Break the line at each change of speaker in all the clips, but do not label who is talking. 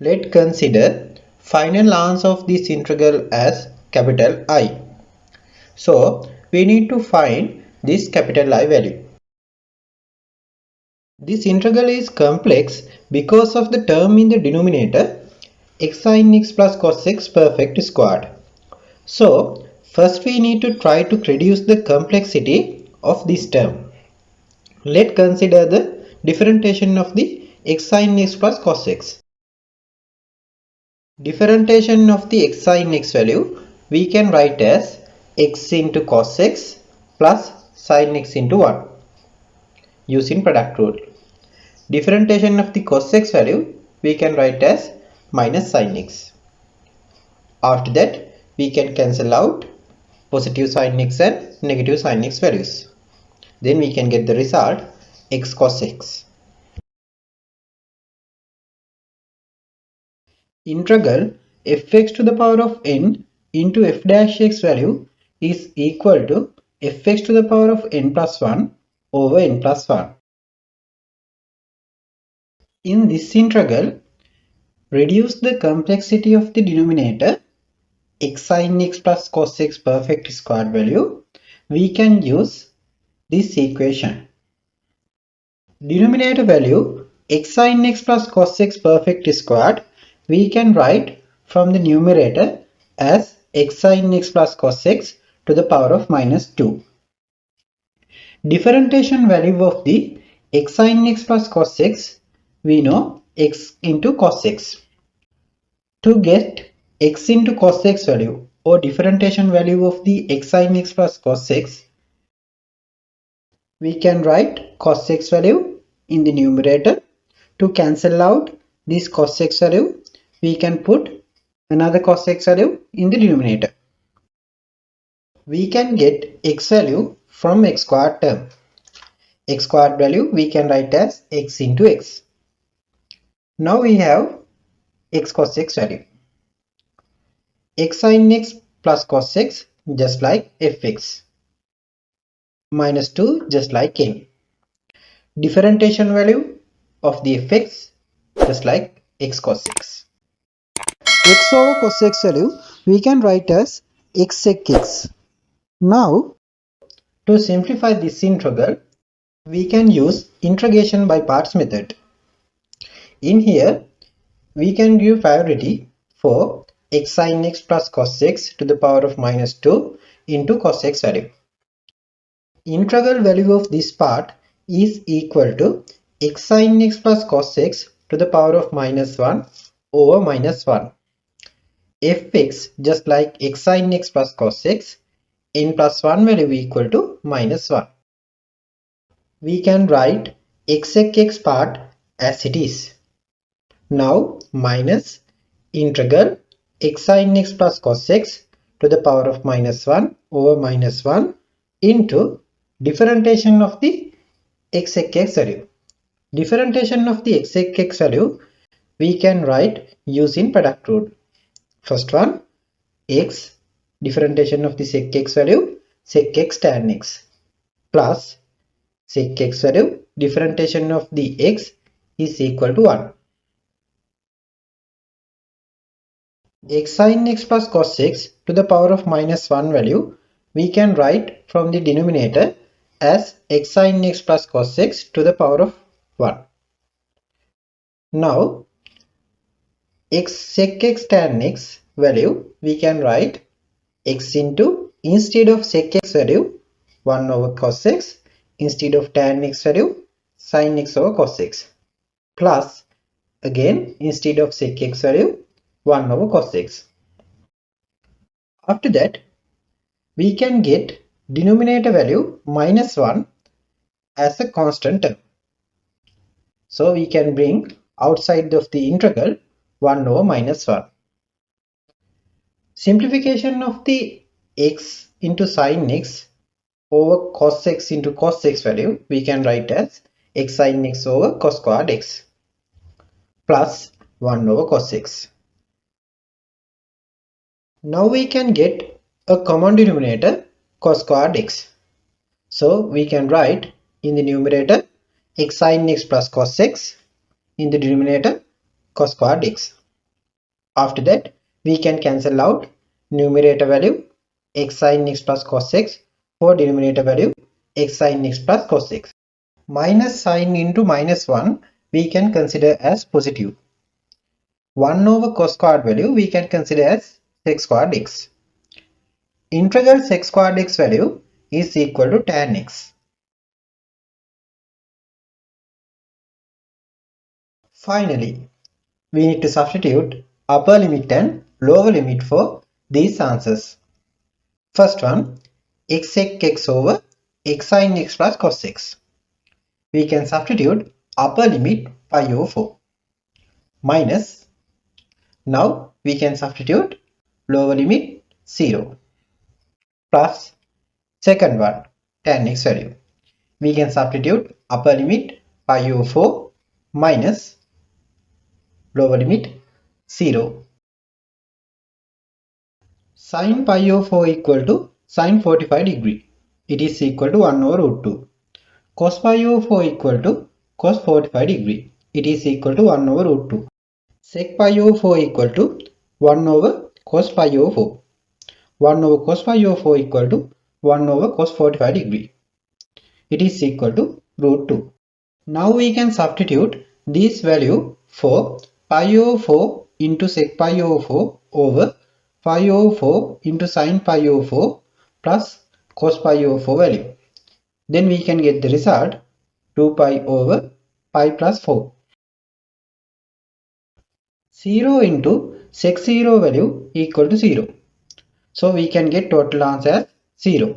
Let's consider final answer of this integral as capital I. So we need to find this capital I value. This integral is complex because of the term in the denominator xsinx plus cosx perfect squared. So first we need to try to reduce the complexity of this term. Let's consider the differentiation of the xsinx plus cosx. Differentiation of the x sin x value we can write as x into cos x plus sin x into 1 using product rule. Differentiation of the cos x value we can write as minus sin x. After that we can cancel out positive sin x and negative sin x values. Then we can get the result x cos x. Integral fx to the power of n into f dash x value is equal to fx to the power of n plus 1 over n plus 1. In this integral, reduce the complexity of the denominator x sin x plus cos x perfect squared value. We can use this equation. Denominator value x sin x plus cos x perfect squared we can write from the numerator as x sin x plus cos x to the power of minus 2. Differentiation value of the x sin x plus cos x we know x into cos x. To get x into cos x value or differentiation value of the x sin x plus cos x, we can write cos x value in the numerator. To cancel out this cos x value, we can put another cos x value in the denominator. We can get x value from x squared term. X squared value we can write as x into x. Now we have x cos x value. X sin x plus cos x just like fx. Minus 2 just like n. Differentiation value of the fx just like x cos x. X over cos x value we can write as x sec x. Now to simplify this integral we can use integration by parts method. In here we can give priority for x sin x plus cos x to the power of minus 2 into cos x value. Integral value of this part is equal to x sin x plus cos x to the power of minus 1 over minus 1. Fx just like x sin x plus cos x, n plus 1 value equal to minus 1. We can write x sec x part as it is. Now minus integral x sin x plus cos x to the power of minus 1 over minus 1 into differentiation of the x sec x value. Differentiation of the x sec x value we can write using product rule. First one x differentiation of the sec x value sec x tan x plus sec x value differentiation of the x is equal to 1. X sin x plus cos x to the power of minus 1 value we can write from the denominator as x sin x plus cos x to the power of 1. Now x sec x tan x value we can write x into, instead of sec x value 1 over cos x, instead of tan x value sin x over cos x, plus again instead of sec x value 1 over cos x. After that we can get denominator value minus 1 as a constant term. So we can bring outside of the integral 1 over minus 1. Simplification of the x into sin x over cos x into cos x value we can write as x sin x over cos squared x plus 1 over cos x. Now we can get a common denominator cos squared x. So we can write in the numerator x sin x plus cos x, in the denominator cos squared x. After that, we can cancel out numerator value x sin x plus cos x for denominator value x sin x plus cos x. Minus sign into minus 1 we can consider as positive. 1 over cos squared value we can consider as sec squared x. Integral sec squared x value is equal to tan x. Finally, we need to substitute upper limit and lower limit for these answers. First one, x sec x over x sin x plus cos x. We can substitute upper limit pi over 4 minus, now we can substitute lower limit 0 plus second one tan x value. We can substitute upper limit pi over 4 minus lower limit 0. Sin pi over 4 equal to sin 45 degree. It is equal to 1 over root 2. Cos pi over 4 equal to cos 45 degree. It is equal to 1 over root 2. Sec pi over 4 equal to 1 over cos pi over 4. 1 over cos pi over 4 equal to 1 over cos 45 degree. It is equal to root 2. Now we can substitute this value for pi over 4 into sec pi over 4 over pi over 4 into sin pi over 4 plus cos pi over 4 value. Then we can get the result 2 pi over pi plus 4. 0 into sec 0 value equal to 0. So we can get total answer as 0.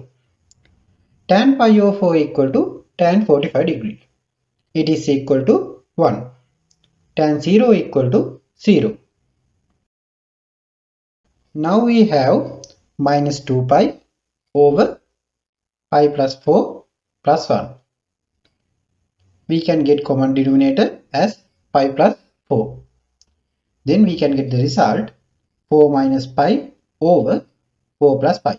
Tan pi over 4 equal to tan 45 degree. It is equal to 1. Tan 0 equal to 0. Now we have minus 2 pi over pi plus 4 plus 1. We can get common denominator as pi plus 4. Then we can get the result 4 minus pi over 4 plus pi.